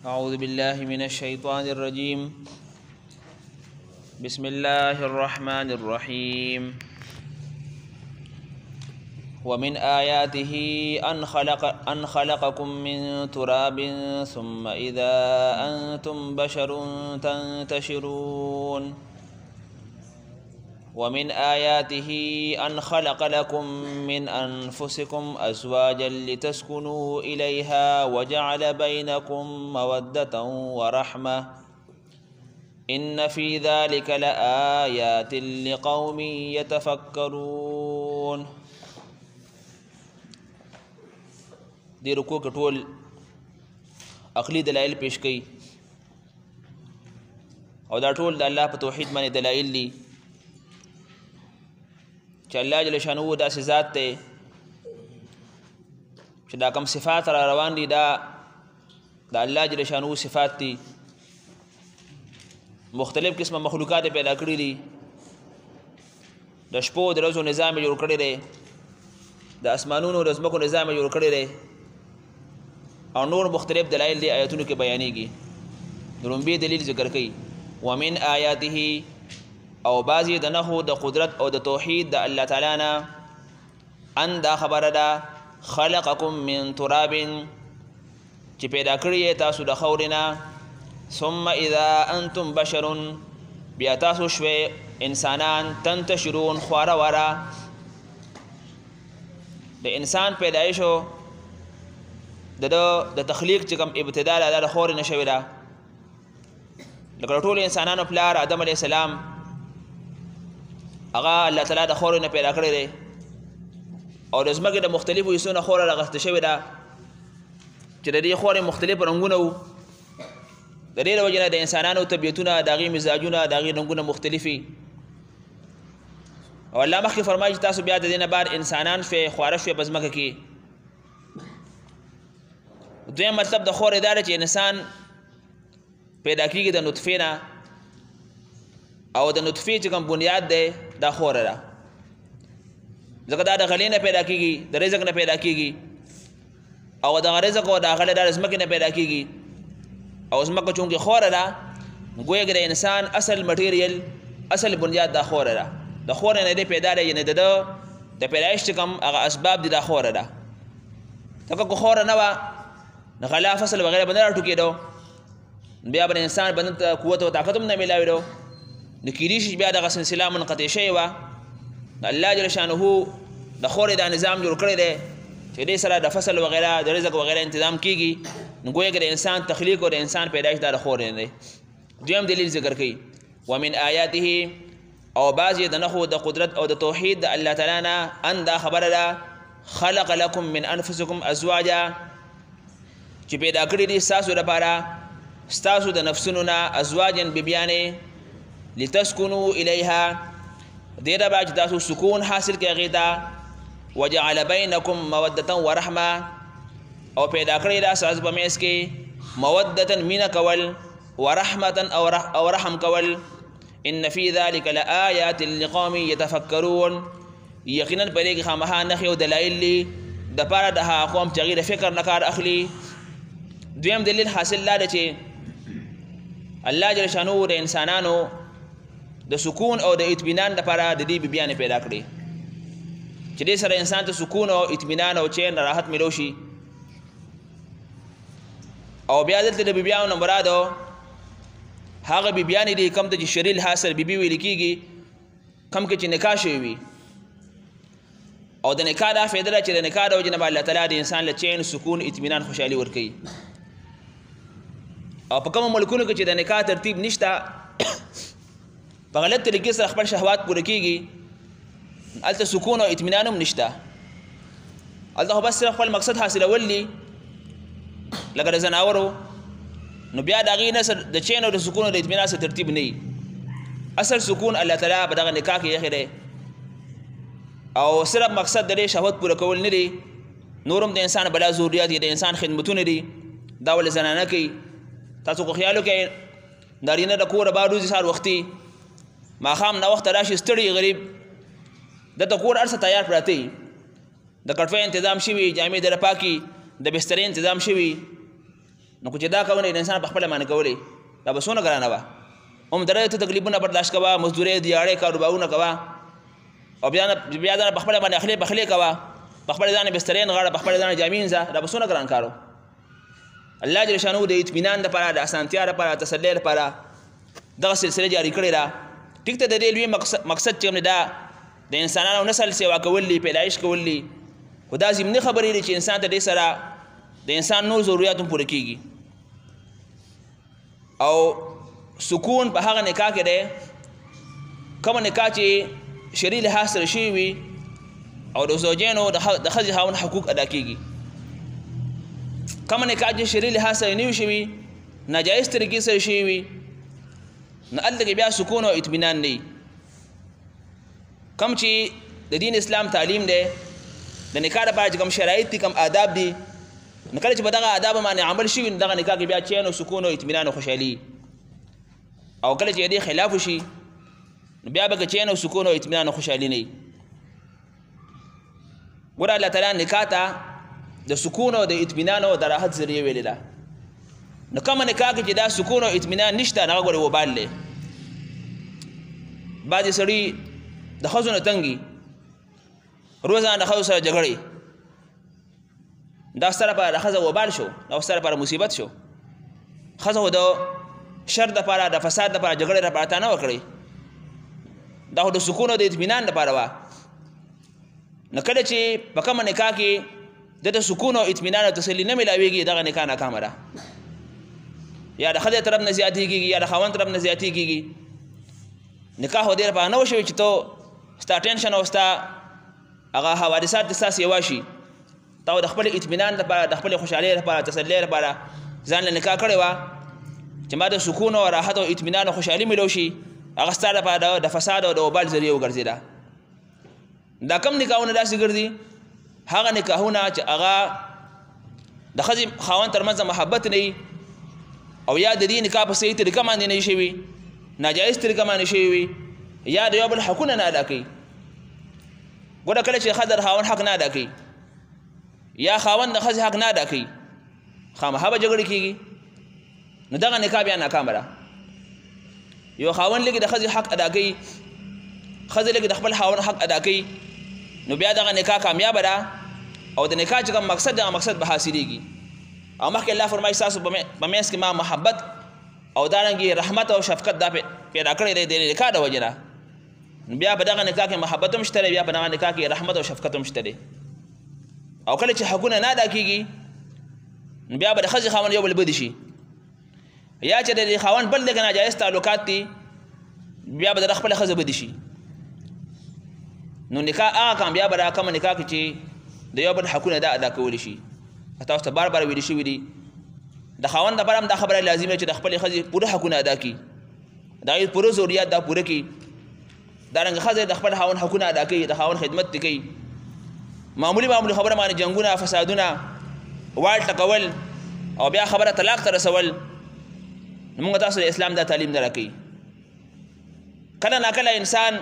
أعوذ بالله من الشيطان الرجيم. بسم الله الرحمن الرحيم. ومن آياته أن خلقكم من تراب ثم إذا أنتم بشر تنتشرون. ومن آياته أن خلق لكم من أنفسكم أزواجا لتسكنوا إليها وجعل بينكم مودة ورحمة إن في ذلك لآيات لقوم يتفكرون. دې رکوع کې ټول عقلي دلایل پیش کړي او دا ټول د الله په توحید باندې دلایل دي چې الله جل شانه داسې ذات دی چې دا کوم صفات را روان دي دا د الله جل شانه صفات دي. مختلف قسمه مخلوقات پیدا کړي دي، د شپو د ورځو نظام جوړ کړی دی، د اسمانونو د ځمکو نظام جوړ کړی دی او نور مختلف دلایل دی آیاتونو کې بیانېږي. د لومبي دلیل ذکر کوي ومن آیاته او بعضی د نحو د قدرت او د توحید د الله تعالی نه ان دا خبره ده خلقکم من تراب چې پیدا کړی تاسو د خاورې نه ثم اذا انتم بشر بیا تاسو شوي انسانان تنتشرون خواره واره. د انسان پیدایشو د تخلیق چې کوم ابتدا ده د خاورې نه شوې ده. لکه ټول انسانانو پلار آدم علیه السلام هغه الله تعالی د خاورې نه پیدا کړی دی او د ځمکې د مختلفو حصو نه خاوره راغسته شوې ده چې د دې خاورې مختلف رنګونه وو. د دې له وجې نه د انسانانو طبیعتونه د هغې مزاجونه د هغې رنګونه مختلف وي او الله مخکې فرمایي چې تاسو بیا د دې نه بعد انسانان شوئ خواره شوئ په ځمکه کې. دویم مطلب د خاورې دا ده چې انسان پیدا کېږي د نطفې نه او د نطفې چې کوم بنیاد دی دا خاوره ده، ځکه دا د غلې نه پیدا کېږي، د رزق نه پیدا کېږي او دغه رزق او دا غله دا د ځمکې نه پیدا کېږي او ځمکه چونکې خاوره ده ګویا کې د انسان اصل مټیریل اصل بنیاد دا خاوره ده. د خاورې نه دی پیدا دی، یعنې د پیدایش چې کوم هغه اسباب دي دا خاوره ده. ځکه که خاوره نه وه نو غلا فصل وغیره به نه راټوکېدو، بیا به انسان بدن ته قوت او طاقت هم نه میلاوېدو، نو کیدای شي بیا دغه سلسله منقطع شوې وه. الله جل شانه د خاورې دا نظام جوړ کړی دی چې دې سره د فصل وغیره د رزق وغیره انتظام کېږي. نو ګویا کې د انسان تخلیق او د انسان پیدایش دا د خاورې نه دی. دویم دلیل ذکر کوي ومن آیاته او بعضې د نښو د قدرت او د توحید د الله تعالی نه ان دا خبره ده خلق لکم من انفسکم ازواجا چې پیدا کړي دي ستاسو لپاره ستاسو د نفسونو نه ازواجن بیبیانې لتسکنو الیها دې لپاره چې تاسو سکون حاصل کړئ هغې ته وجعل بینکم مودة ورحمه او پیدا کړی دا ستاسو په منځ کې مودة مینه کول ورحمة او رحم کول ان فی ذلک لآیات لقوم یتفکرون یقینا په دې کې خامخا نښې او دلایل دي دپاره د هغه قوم چې هغوی د فکر نه کار اخلي. دویم دلیل حاصل دا ده چې الله جل شانو د انسانانو د سکون او د اطمینان لپاره د دې بیبیانې پیدا کړي چې دې سره انسان ته سکون او اطمینان او چین راحت میلو شي. او بیا دلته د بیبیانو نه مرادو هغه بیبیانې دي کوم ته چې شریل حاصل بیبي ویل کېږي، کوم کې چې نکاح شوی وي او د نکاح دا فایده ده چې د نکاح د وجې نه به الله تعالی د انسان له چین سکون اطمینان خوشحالي ورکوي. او په کومو ملکونو کې چې د نکاح ترتیب نشته په غلط طریقې سره خپل شهوات پوره کېږي هلته سکون او اطمینان هم نشته، هلته خو بس صرف خپل مقصد حاصلول دي لکه د زناورو. نو بیا د هغې نه د چین او د سکون او د اطمینان سره ترتیب نه وي. اصل سکون الله تعالی په دغه نکاح کې ایښی دی او صرف مقصد د دې شهوت پوره کول نه دی، نور هم د انسان بلا ضروریات دي، د انسان خدمتونه دي، دا ولې زنانه کوي. تاسو خو خیال وکړئ نارینه د کوره بعد وځي سهار وختي ماښام ناوخته راشي ستړي غریب دته کور هر څه تیار پراته وي، د کټوۍ تنظیم شوي، جامې در پاکي، د بسترې تنظیم شوي، نو چې دا کارونه انسان په خپله باندې کولې دا به څونه ګرانه وه عمدره ته تکلیفونه برداشت کوه مزدورۍ دیاړې کاروبارونه کوه او بیا ځان په خپله باندې اخلې پخلې کوه په خپل ځان بسترې نغاړه په خپل ځان جامې مینځه دا به څونه ګران کار و الله جل شانو د اطمینان دپاره د اسانتیا دپاره تسلی دپاره دغه سلسله جاري کړې ده ټیک ته د دې لوی مقصد چې کوم دی دا د انسانانو نسل سیوا کول دي پیدایش کول دي خو دا ضمني خبرې دي چې انسان ته دې سره د انسان نور ضرورت هم پوره کېږي او سکون په هغه نکاح کې دی کومه نکاح چې شرعي لحاظ سره شوي وي او د زوجینو د ښځې خاوند حقوق ادا کېږي کومه نکاح چې شرعي لحاظ سره نه وي شوي ناجایز طریقې سره شوي وي نو هلته کې بیا سکون او اطمینان نه وي کوم چې د دین اسلام تعلیم دی د نکاح لپاره چې کوم شرایط دي کوم آداب دي نو کله چې په دغه آدابو باندې عمل شوي نو دغه نکاح کې بیا چین او سکون او اطمینان او خوشحالي او کله چې دې خلاف وشي نو بیا به چین او سکون او اطمینان او خوشحالي نه وي ګوره الله تعالی نکاح ته د سکون او د اطمینان او د راحت ذریعه ویلې ده نو کومه نکاح کې چې دا سکون او اطمینان نشته نو هغه ګوره وبال دی بعضې سړي د ښځو نه تنګي روزانه د ښځو سره جګړې دا ستر لپاره د ښځه وبال شو دا ستر لپاره مصیبت شو ښځه خو د شر دپاره د فساد دپاره جګړې دپاره تا نه وکړئ دا خو د سکون او د اطمینان دپاره وه نو کله چې په کومه نکاح کې د سکون او اطمینان او تسلي نه میلاویږي دغه نکاح ناکامه ده یا د ښځې طرف نه زیاتې کېږي یا د خاوند طرف نه زیاتې کېږي نکاح خو دې لپاره نه وشوي چې تو ستا ټینشن او ستا هغه حوادثات د ستا سیوا شي تا د خپل اطمینان لپاره د خپل خوشحالۍ لپاره تسلی لپاره ځان له نکاح کړې وه چې ما د سکون او راحت او اطمینان او خوشحالي میلو شي هغه ستا لپاره د فساد او د وبال ذریعه وګرځېده دا کم نکاحونه داسې ګرځي هغه نکاحونه چې هغه د ښځې خاوند تر منځه محبت نه وي او یا د دې نکاح په صحیح طریقه باندې نه وي شوي ناجایز طریقه باندې شوي وي یا د یو بل حقونه نه ادا کوي ګوره کله چې ښځه د خاوند حق نه ادا کوي یا خاوند د ښځې حق نه ادا کوي خامخا به جګړې کېږي نو دغه نکاح بیا ناکامه ده یو خاوند لږ د ښځې حق ادا کوي ښځه لږ د خپل خاوند حق ادا کوي نو بیا دغه نکاح کامیابه ده او د نکاح چې کوم مقصد دغه مقصد به حاصلېږي او مخکې الله فرمایي ستاسو په منځ کې ما محبت او دارنګې رحمت او شفقت دا پیدا کړی دی د نکاح د وجې نه نو بیا په دغه نکاح کې محبت هم شته دی بیا په دغه نکاح کې رحمت او شفقت هم شته دی او کله چې حقونه نه ادا کېږي نو بیا به د ښځې خاوند یو بل بدي شي یا چې د خاوند بل دغه ناجایز تعلقات دي بیا به د خپله ښځه بدي شي نو نکاح هغه کامیابه ده کومه نکاح کې چې د یو بل حقونه دا ادا کولی شي تاسو ته بار بار ویلي شوي دي د خاوند لپاره هم دا خبره لازمه چې د خپلې ښځې پوره حقونه ادا کړي د هغې پوره ضرورت دا پوره کړي دارنګه ښځه د خپل خاوند حقونه ادا کوي د خاوند خدمت دې کوي معمولي خبره باندې جنګونه فسادونه وال ټکول او بیا خبره طلاق ته رسول موږ تاسو د اسلام دا تعلیم نه راکوي کله ناکله انسان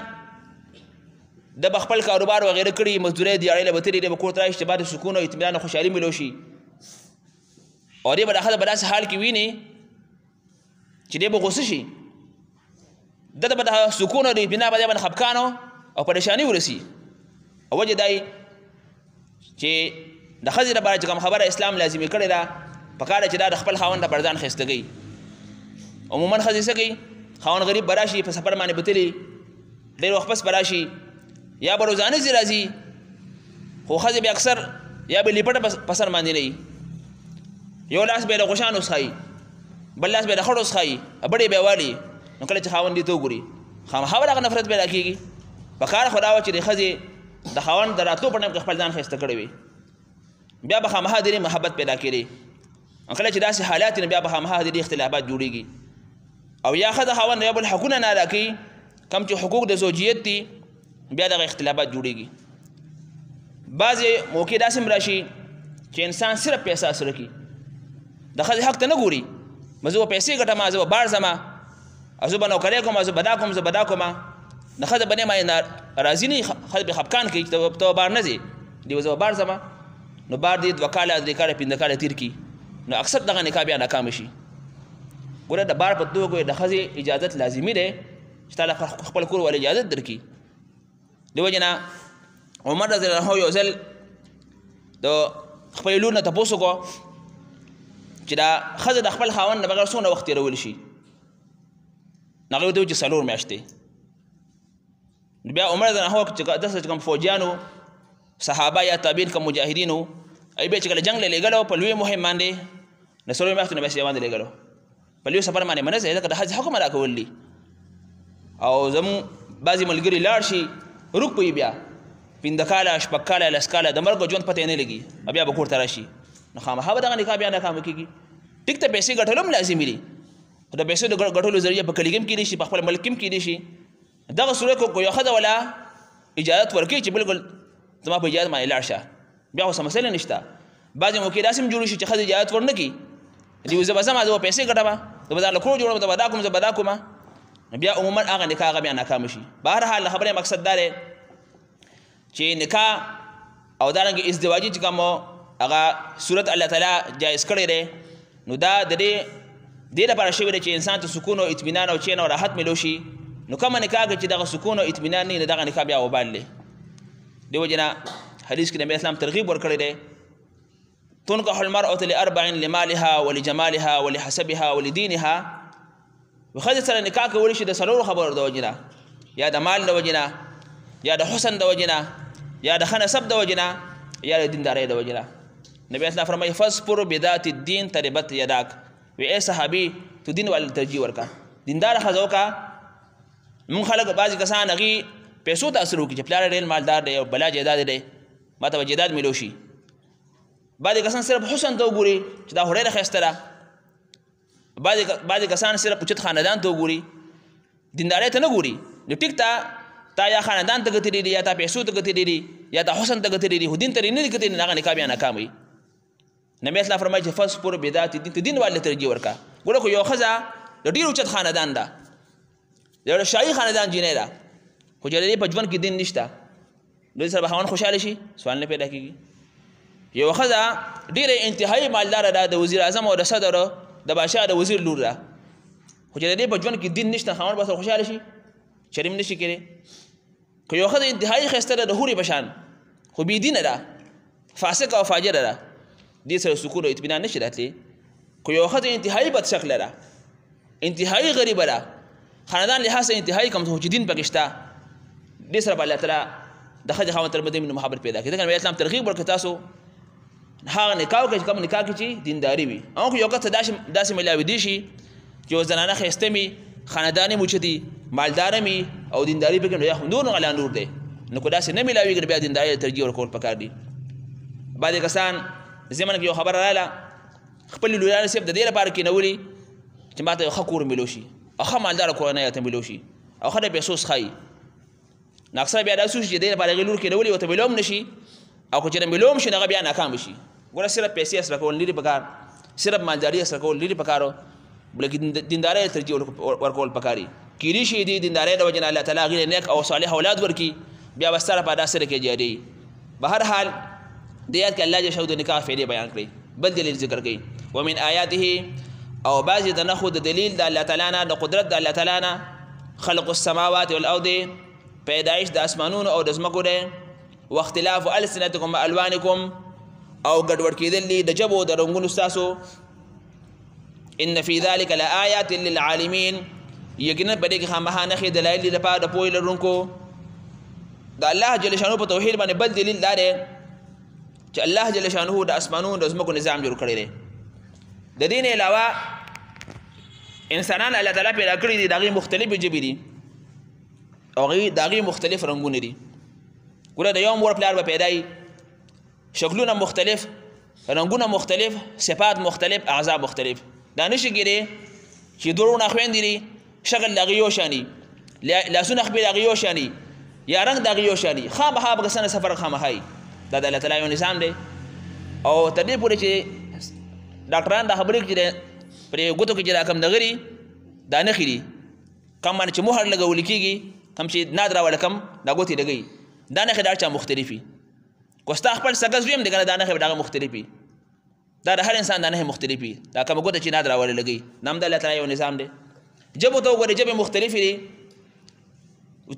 د به خپل کاروبار وغیره کړي مزدورۍ دیاړۍ له به تلي دی به کور ته راشي چې بعد سکون او اطمینان او خوشحالي میلو شي او دی به دا ښځه په داسې حال کې ویني چې دی به غوسه شي ده ته به د سکون او د اطمینان په ځای باندې خفګان او پریشاني ورسي او وجه دا چې د ښځې لپاره چې کوم خبره اسلام لازمي کړې ده پکار ده چې دا د خپل خاوند لپاره ځان ښایسته کوي عموما ښځې څه کوي خاوند غریب به راشي په سفر باندې به تلي ډېر وخت پس به راشي یا به روزانه ځي راځي خو ښځې بیا اکثر یا به لیپټه په سر باندې نه وي یو لاس به یې د غوشانو څښایي بل لاس به یې د خړو څښایي بړې به یې والي نو کله چې خاوند دې ته وګوري خامخا به دغه نفرت پیدا کېږي پکار خو دا وه چې د ښځې د خاوند د راتلو په ټایم کې خپل ځان ښایسته کړی وي بیا به خامخا د دې محبت پیدا کېدی کله چې داسې حالات نو بیا به خامخا د دې اختلافات جوړېږي او یا ښځه خاوند یو بل حقونه نه ادا کوي کوم چې حقوق د زوجیت دي بیا دغه اختلافات جوړېږي بعضې موقع داسې هم راشي چې انسان صرف پیسه سره کړي د ښځې حق ته نه ګوري زه به پیسې ګټم زه به بار ځم زه به نوکرۍ کوم زه به دا کوم زه به دا کوم د ښځه به دې باندې راضي نه وي ښځه به خفګان کوي ته به بار نه ځې دی زه به بار ځم نو بار دې 2 کاله 3 کاله 5 کاله تېر کړي نو اکثر دغه نکاح بیا ناکام شي. ګوره د بار په توګه د ښځې اجازت لازمي دی چې تعالی خپل کور ول اجازت درکړي. د وجه نه عمر رضی الله عنه یو ځل د خپل لور نه تپوس وکړو چې دا ښځه د خپل خاوند نه بغیر څومره وخت تېرولی شي. نو هغې ورته وویل چې 4 میاشتې. بیا عمر رضی الله عنه چې داسې کوم فوجیانو صحابه یا تابعین کوم مجاهدین وو ای بیا چې کله جنګ له لېږلو په لوی مهم باندې د 4 میاشتو نه بیا یې باندې لېږلو په لوی سفر باندې منځ ځکه د حج حکم ادا کول دي. او زموږ بعضې ملګري لاړ شي روک پوي بیا 15 کاله 6 کاله 10 کاله د مرګ ژوند پته نه لګي بیا به کور ته راشي. نو خامخا به دغه نکاح بیا ناکامه کېږي. ټیک ته پیسې ګټل هم لازمي دي خو د پیسو د ګټلو ذریعه په کلي کې هم کېدی شي په خپل ملک کې هم کېدی شي. دغه صورت کو یو ښځه ولا اجازت ورکړي چې بالکل زما په اجازت باندې لاړ شه بیا خو څه مسله نشته. بعضې موقع داسې هم جوړ شي چې ښځه اجازت ورنه کړي دوی زه به ځم زه به پیسې ګټم زه به ځان له کور جوړوم زه به دا کوم زه به دا کوم بیا عموما هغه نکاح هغه بیا ناکامه شي. بهرحال د خبرې مقصد دا دی چې نکاح او دارنګې ازدواجي چې کوم هغه صورت الله تعالی جایز کړی دی نو دا د دې لپاره شوی دی چې انسان ته سکون او اطمینان او چین او راحت میلو شي. نو کومه نکاح چې دغه سکون او اطمینان نه دغه نکاح بیا وبال دی. دې وجې نه حدیث کې نبی اسلام ترغیب ورکړی دی تنکح المرأة لأربع لمالها ولجمالها ولحسبها ولدينها. ښځې سره نکاح کولی شي د 4 خبرو د وجې نه یا د مال د وجې نه یا د حسن د وجې نه یا د ښه نسب د وجې نه یا د دیندارۍ د وجې نه. نبی اسلام فرمایي فاصبر بذات الدین تربت یداک. وی ای صحابي تو دین والو ترجیح ورکړه دینداره ښځه وکړه. مونږ خلک بعضې کسان هغې پیسو ته اثر وکړي چې پلار ډېر مالدار دی او بلا جایداد دی ما ته به جایداد میلو شي. بعضې کسان صرف حسن ته وګوري چې دا خو ډېره ښایسته ده. بعضې کسان صرف اوچت خاندان ته وګوري دیندارۍ ته نه ګوري. نو ټیک تا یا خاندان ته ګټلي دي یا تا پیسو ته ګټلي دي یا تا حسن ته ګټلي دي خو دین ته یې نه دي ګټلي هغه نکاح بیا ناکام وي. نبی اسلام فرمایي چې فاصبر بذات الدین ته دین والې ترجیح ورکړه. ګوره خو یو ښځه د ډېر اوچت خاندان ده یو شاهي خاندان جینۍ ده خو چې د دې په ژوند کې دین نشته دوی سره به خاوند خوشحاله شي سوال نه پیدا کېږي. یو ښځه ډېره انتهایي مالداره ده د وزیر اعظم او د صدر د بادشاه د وزیر لور ده خو چې د دې په ژوند کې دین نشته خاوند به سره خوشحاله شي چریم نشي کېدی. که یو ښځه انتهایي ښایسته ده د حورې په شان خو بېدینه ده فاسقه او فاجره ده دې سره سکون او اطمینان نشي راتلی. که یو ښځه انتهایي بدشکله ده انتهایي غریبه ده خاندان لحاظ انتهایي کمزور چې دین پکې شته دې سره به الله تعالی د ښځې خاوند تر منځ محبت پیدا کړي. ځکه نبي اسلام ترغیب ورکړي تاسو هغه نکاح وکړئ چې کوم نکاح کې چې دینداري وي. او که یو کس ته داسې ملاویدی شي چې یو زنانه ښایسته وي خاندان یې اوچتي مالداره وي او دینداري پکې نو یا خو نور علا نور دی. نو که داسې نه میلاویږي بیا دینداري ته ترجیح ورکول پکار دي. بعضې کسان زمن کې یو خبره راغله خپل لویانو صرف د دې لپاره کېنولي چې ما ته یو ښه کور میلو شي او ښه مالداره کورنۍ راته میلو شي او ښه د پیسو څښایي. نو اکثره بیا داسې وشي چې د دې لپاره هغې لور کېنولي ورته میلو هم نه شي او که چېرې میلو هم شي نو هغه بیا ناکام شي. ګوره صرف پیسې اصله کول نه دي پکار صرف مالداري اصله کول نه دي پکارو بلکې دیندارۍ ترجیح ورکول پکار دي. کېدای شي دې دیندارۍ د وجې نه الله تعالی هغې نیک او صالح اولاد ورکړي بیا به ستا لپاره دا سره کې جاري. بهرحال دې آیات کې الله جل شانه د نکاح فایدې بیان کړي بل دلیل ذکر کوي ومن آیاته او بعضې د نښو د دلیل د الله تعالی نه د قدرت د الله تعالی نه خلق السماوات والارض پیدایش د اسمانونو او د ځمکو دی واختلاف السنتکم والوانکم او ګډوډ کېدل د ژبو د رنګونو ستاسو ان فی ذلک لآیات للعالمین یقینا په دې کې خامخا نښې دلایل دي لپاره د پوهې لرونکو. د الله جل شانه په توحید باندې بل دلیل دا دی چې الله جل شانه د اسمانونو د ځمکو نظام جوړ کړی دی. د دې نه علاوه انسانان الله تعالی پیدا کړي دي د هغې مختلفې ژبې دي او د هغې مختلف رنګونه دي. ګوره د یو مور پلار به پیدا وي شکلونه مختلف رنګونه مختلف صفات مختلف اعضاء مختلف. دا نشي کېدی چې دوړونه خویندې دي شکل د هغې یو شاني لاسونه خپې د هغې یو شاني یا رنګ د هغې یو شاني خامخا به که څه نه څه فرق خامخا وي. دا د الله تعالی یو نظام دی او تر دې پورې چې ډاکټران دا خبرې کوي چې پرې ګوتو کې چې دا کم دغه دي دا نښې دي کم باندې چې مهر لګولی کېږي کم چې ناد راوړه کم دا ګوتې لګوي دا نښې د هر چا مختلف وي. که ستا خپل سګه زوی هم دی که نه دا نښې به د هغه مختلف وي. دا د هر انسان د نهي مختلف دي دا کومه ګوته چې نادر راولې لګي نام د الله تعالی یو نظام دی جبو ته وګورئ جبې مختلفې دي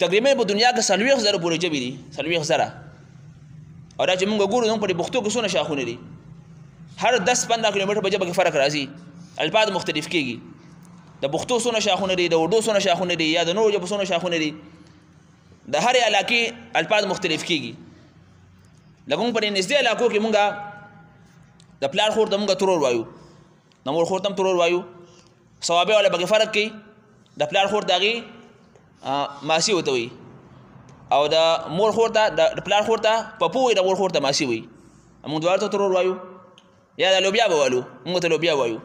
تقریبا په دنیا کې 40,000 پورې جبې دي 40,000 او دا چې موږ ګورو نو په پښتو کې څونه شاخونه دي هر 10-15 کیلومتر په جبه کې فرق راځي الفاظ مختلف کېږي د پښتو څونه شاخونه دي د اردو څونه شاخونه دي یا د نورو ژبو څونه شاخونه دي د هر علاقې الفاظ مختلف کېږي لکه موږ په نږدې علاقو کې موږ د پلار خور ته موږ ترور وایو د مور خور ته هم ترور وایو صوابع والا پکې فرق کوي د پلار خور ته هغې ماسي ورته وایي او د مور خور ته د پلار خور ته پپو وایي د مور خور ته ماسي وایي موږ دواړو ته ترور وایو یا د لوبیا به والو موږ ته لوبیا وایو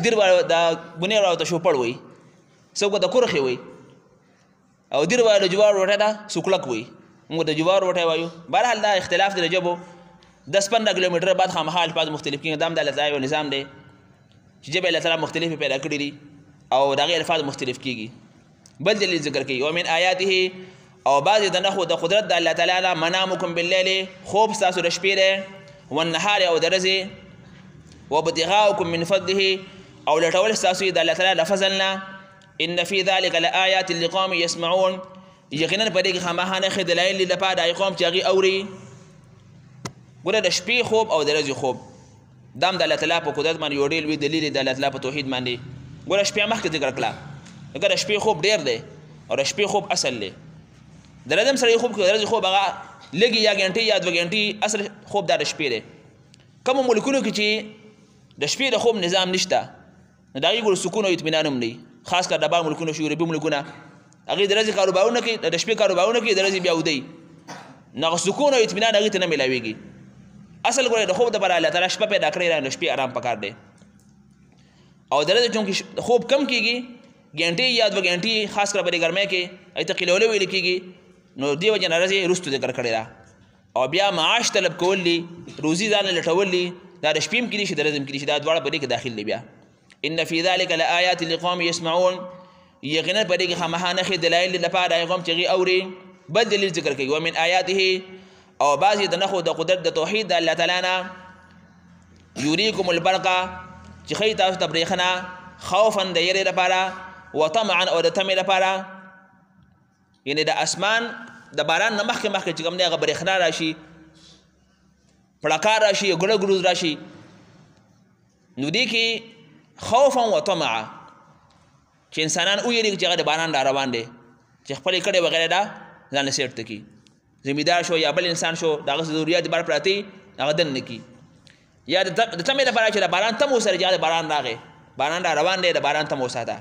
دیر به د بنیر والا ته شوپړ وایي څوک به د کرخې وایي او دیر به د جوار روټۍ ته سوکلک وایي موږ د جوار روټۍ وایو بهرحال دا اختلاف دی د ژبو 10-15 کیلومتر بعد خامخا الفاظ مختلف کېږي دا هم د الله تعالی یو نظام دی چې ژبې الله تعالی مختلفې پیدا کړي دي او د هغې الفاظ مختلف کېږي بل دلیل ذکر کوي ومن آیاته او بعضې د نښو د قدرت د الله تعالی نه منامکم باللیل خوب ستاسو د شپې دی والنهار او د ورځې وابتغاؤکم من فضله او لټول ستاسو د الله تعالی د فضل نه ان فی ذلک لآیات لقوم یسمعون یقینا په دې کې خامخا نښې دلایل دي لپاره د هغې قوم چې هغې اوري ګوره د شپې خوب او د ورځې خوب دا هم د الله تعالی په قدرت باندې یو ډېر لوی دلیل دی د الله تعالی په توحید باندې ګوره شپې مخکې ذکر کړه لکه د شپې خوب ډېر دی او د شپې خوب اصل دی د ورځې هم سړی خوب کوي د ورځې خوب هغه لږې یا ګنټې یا 2 ګنټې اصل خوب دا د شپې دی کومو ملکونو کې چې د شپې د خوب نظام نشته نو د هغې ګوره سکون او اطمینان هم دی خاص کر د بار ملکونه شو یورپي ملکونه هغې د ورځې کاروبارونه کوي د شپې کاروبارونه کوي د ورځې بیا ودی نو هغه سکون او اطمینان هغې ته نه میلاویږي اصل ګوره د خوب دپاره الله تعالی شپه پیدا کړې ده د شپې آرام پکار دی او د ورځې چونکې خوب کم کېږي ګنټې یا 2 ګنټې خاص کر په دې ګرمۍ کې هغې ته قیلوله ویل کېږي نو دې وجې نه ورځې وروستو ذکر کړې ده او بیا معاش طلب کول دي روزي ځان له لټول دي دا د شپې هم کېدي شي د ورځې هم کېدي شي دا دواړه په دې کې داخل دي بیا ان فی ذلک لآیات لقوم یسمعون یقینا په دې کې خامخا نښې دلایل دي لپاره د هغې قوم چې هغې اوري بل دلیل ذکر کوي ومن آیاته او بعضې د نښو د قدرت د توحید د الله تعالی نه یوریکم البرقه چې ښیي تاسو ته برېښنا خوفا د یرې لپاره وطمعا او د تمې لپاره یعنې د اسمان د باران نه مخکې چې کوم دی هغه برېښنا راشي پړکار راشي ګړه ګروز راشي نو دې کې خوفا و طمعا چې انسانان ویرېږي چې هغه د باران را روان دی چې خپلې کړې وغیره ده ځان له سیټ ته کړي زمیندار شو یا بل انسان شو د هغه ضروریات بار پراته هغه دننه کړي یا د تمې لپاره چې د باران تم وسره چې د باران راغی باران را روان دی د باران تم وساته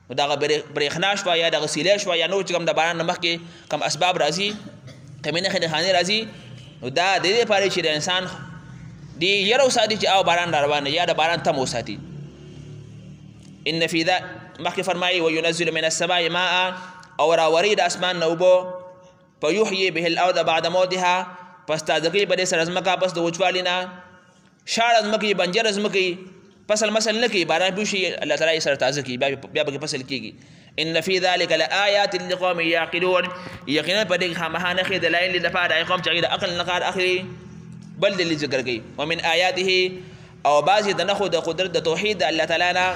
نو د هغه برېښنا شوه یا دغه سیلۍ شوه یا نور چې کوم د باران نه مخکې کوم اسباب راځي کمې نښې نښانې راځي نو دا د دې لپاره چې د انسان دې یره وساتي چې او باران را روان دی یا د باران تم وساتي ان فی ذا مخکې فرمایي وینزل من السماء ماء او راوري د اسمان نه اوبه فیحیي به الارض بعد موتها پس تازه کوي په دې سره ځمکه پس د وچوالي نه شاړه ځمکې بنجره ځمکې فصل مسل نه کوي باران بوشي الله تعالی سره تازه کوي بیا پکې فصل کېږي ان فی ذلک لآیات لقوم یعقلون یقینا په دې خامخا نښې دلایل دي لپاره د قوم چې هغوی د عقل نه کار اخلي بل دلیل ذکر کوي ومن آیاته او بعضې د نښو د قدرت د توحید د الله تعالی نه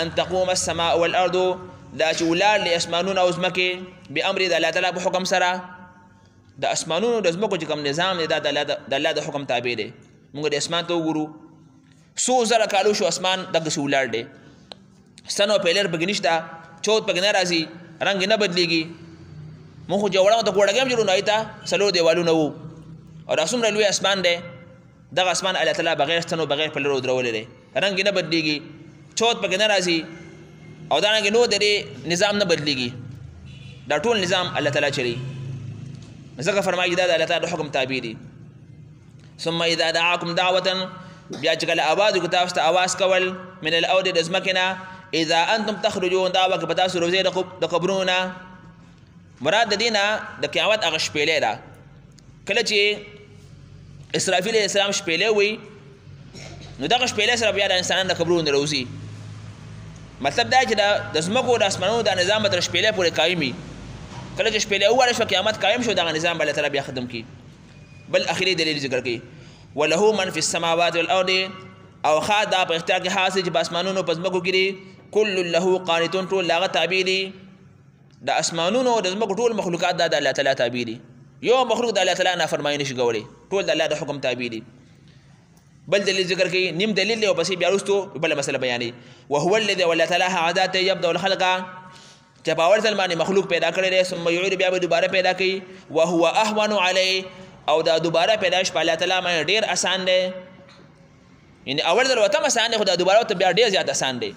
ان تقوم السماء والارض دا چې ولاړ له اسمانونو او ځمکې بامر د الله تعالی په حکم سره د اسمانونو د ځمکو چې کوم نظام دی دا د الله د حکم تابع دی موږ د اسمان ته وګورو 100,000 کالو شو اسمان دغسې ولاړ دی ستن او پیلر پکې نشته چوت پکې نه راځي رنګ نه بدلېږي موږ خو جوړه ته کوړګۍ هم جوړو نو هغې ته 4 دیوالونه وو او دا څومره لوی اسمان دی دغه اسمان الله تعالی بغیر ستنو بغیر پیلرو درولی دی رنګ نه بدلېږي چوت پکې نه راځي او دارنګې نور د دې نظام نه بدلېږي دا ټول نظام الله تعالی چلی ځکه فرمایي دا د الله تعالی د حکم تابع دي ثم اذا دعاکم دعوة بیا چې کله آواز وکړو تاسو ته آواز کول من الارض د ځمکې نه اذا انتم تخرجون دا وکړه په تاسو روزئ د قبرونو نه مراد د دې نه د قیامت هغه شپېلې ده کله چې اسرافیل علیه السلام شپېلې وي نو دغه شپېلې سره بیا د انسانانو د قبرونو نه راوځي مطلب دا چې د ځمکو د اسمانونو دا نظام به تر شپېلې پورې قایم وي کله چې شپېلې وواره شوه قیامت قایم شو دغه نظام به الله تعالی بیا ختم کړي بل اخري دلیل ذکر کوي وله من فی السماوات والارض او خا دا په اختیار کې حاصل چې باسمانونو پزمکو کې کل له قانتون ټول لاغه تابع دي د اسمانونو د زمکو ټول مخلوقات د الله تعالی تابع دي یو مخلوق د الله تعالی نافرمانی نشي کولی ټول د الله د حکم تابع دي بل دلیل ذکر کوي نیم دلیل او پسې بیا وروستو بل مسله بیانوي وهو الذي والله تعالی عادات يبدا الخلق چې په اول ځل باندې مخلوق پیدا کړی دی ثم يعيد بیا به دوباره پیدا کوي وهو اهون علی او دا دوباره پیدائش په الله تعالی باندې ډیر آسان دی یعنی اول ځل وته آسان دی خو دا دوباره ته بیا ډیر زیات آسان دی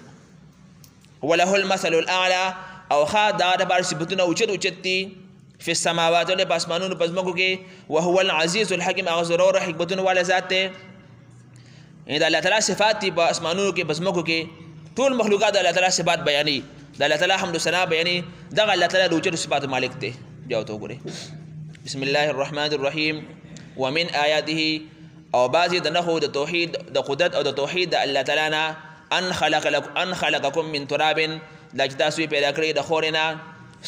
وله المثل الاعلى او خا دا د بار صفاتونه اوچت دي فی السماوات له پاسمانونو پزمکو کې وهو العزیز الحکیم هغه ضرور حکمتونه والا ذات دی ان د الله تعالی صفات دي په اسمانونو کې پزمکو کې ټول مخلوقات د الله تعالی صفات بیانې د الله تعالی حمد و ثنا بیانې دغه الله تعالی د اوچت صفات مالک دی بیا ته وګورئ بسم الله الرحمن الرحیم ومن آیاته او بعضی د نحو د توحید د قدرت او د توحید د الله تعالی نه ان خلقکم من تراب دا چې تاسو پیدا کړی د خورنا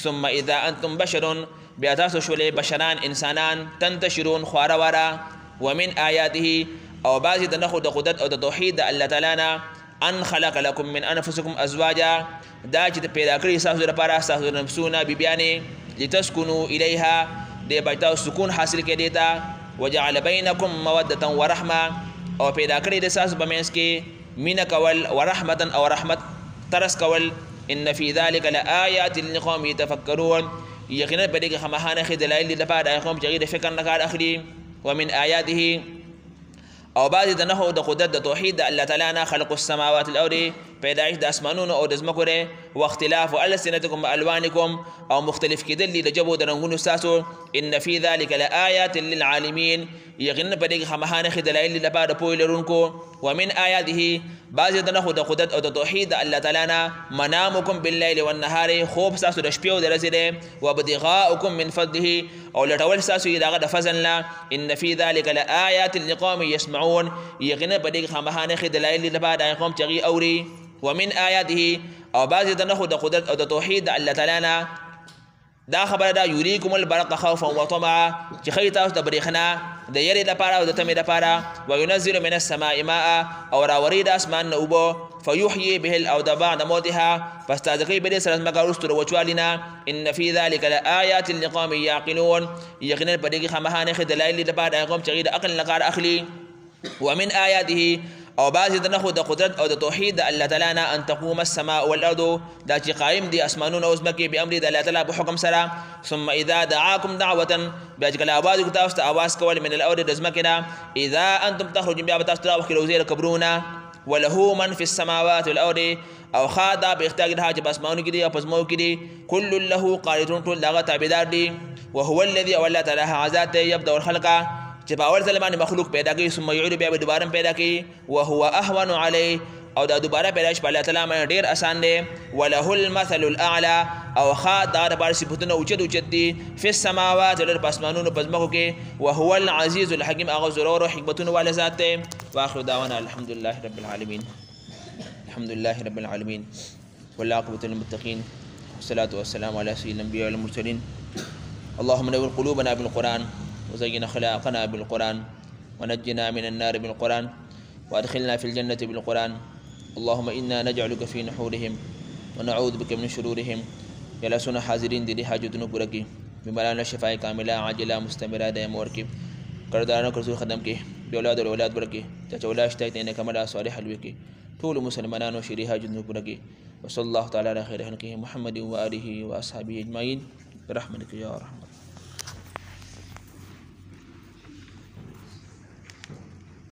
ثم اذا انتم بشر بیا تاسو شولې بشران انسانان تنتشرون خواره واره ومن آیاته او بعضی د نحو د قدرت او د توحید د الله تعالی نه ان خلق لكم من انفسكم ازواجا دا چې پیدا کړی تاسو لپاره تاسو نفسونه بیبیانې لتسكنوا الیها دې بچتاو سکون حاصل کې دیتا وجعل بینکم موده ورحمه او پیدا کړی د تاسو په منځ کې مینه کول ورحمه او رحمت ترس کول ان فی ذلک لآیات لقوم یتفکرون یقینا په دې کې خامخانه خې دلایل لپاره قوم چې د فکر نه کار اخلي ومن آیاته او بعض د نحو د قدرت د توحید د الله تعالی نه خلق السماوات والارض پیدایش د اسمانونو او د ځمکو لري واختلاف السنتکم والوانکم او مختلف کېدل د جبو د رنگونو تاسو ان فی ذلک لآیات للعالمین یقینا په دې کې خامخانه خې دلایل لپاره پوه لرونکو ومن آیاته بعض د نحو د قدرت او د توحید د الله تعالی نه منامکم باللیل والنهار خوب تاسو د شپې او د ورځې دی وابتغاؤکم من فضله او لټول تاسو یې دغه د فضل نه ان فی ذلک لآیات لقوم یسمعون یقینا په دې کې خامخانه خې دلایل لپاره قوم چې غي اوري ومن آیاته او بعض د نحو د قدرت او د توحید د الله تعالی نه دا خبره دا یریکم البرق خوفا وطمعا چې خی تاسو د برېښنا د یری لپاره او د تمې لپاره وینزل من السماء ماء او راوري د اسمان نه اوبه فیحیی به الارض بعد موتها پس تازه کوي به دې سره ځمکه وروسته د وچوالي ان فی ذلک لآیات لقوم یعقلون یقینا په دې کې خامخانه خې دلایل لپاره قوم چې د عقل نه کار اخلي ومن آیاته او بعض د نحو د قدرت او د توحید د الله تعالی نه ان تقوم السماء والارض دا چې قائم دي اسمانونه او ځمکې به امر د الله تعالی په حکم سره ثم اذا دعاکم دعوه بیا چې کله आवाज وکړ تاسو ته आवाज کول من الارض د ځمکې نه اذا انتم تخرجون بیا تاسو ته وکړو زیر قبرونه وله من في السماوات والارض او خادا به اختیار د حاج بسمانو کې دي او پزمو کې دي كل له قانتون ټول دغه تابعدار دي وهو الذي والله تعالی عزت يبدا الخلق چې په اول ځل باندې مخلوق پیدا کوي ثم يعيد بیا به دوباره پیدا کوي وهو اهون علی او دا دوباره پیدائش په الله تعالی باندې ډیر آسان دی وله المثل الاعلى او خاص دا د بار صفاتونه اوچت دي فی السماوات ولر پسمانونو پزمکو کې وهو العزیز الحکیم هغه ضرور او حکمتونه والا ذات دی واخر دعوانا الحمد لله رب العالمین الحمد لله رب العالمین والعاقبة للمتقین والصلاة والسلام على سيد الانبياء والمرسلين اللهم نور قلوبنا بالقرآن وزين خلاقنا بالقرآن ونجنا من النار بالقرآن وادخلنا في الجنة بالقرآن اللهم إنا نجعلك في نحورهم ونعوذ بك من شرورهم يا لسنا حاضرين دي حاجتنا پورا بملانا شفاء كاملة عاجلة مستمرة دائم ورکی کردارنا کرزو خدم کی اولاد اور اولاد برکی چاچا اولاد اشتاقت انك ملا صالح حلوی کی طول مسلمانان و شری حاجتنا پورا وصلى الله تعالى على خير خلقه محمد وآله وأصحابه أجمعين برحمتك يا رحمة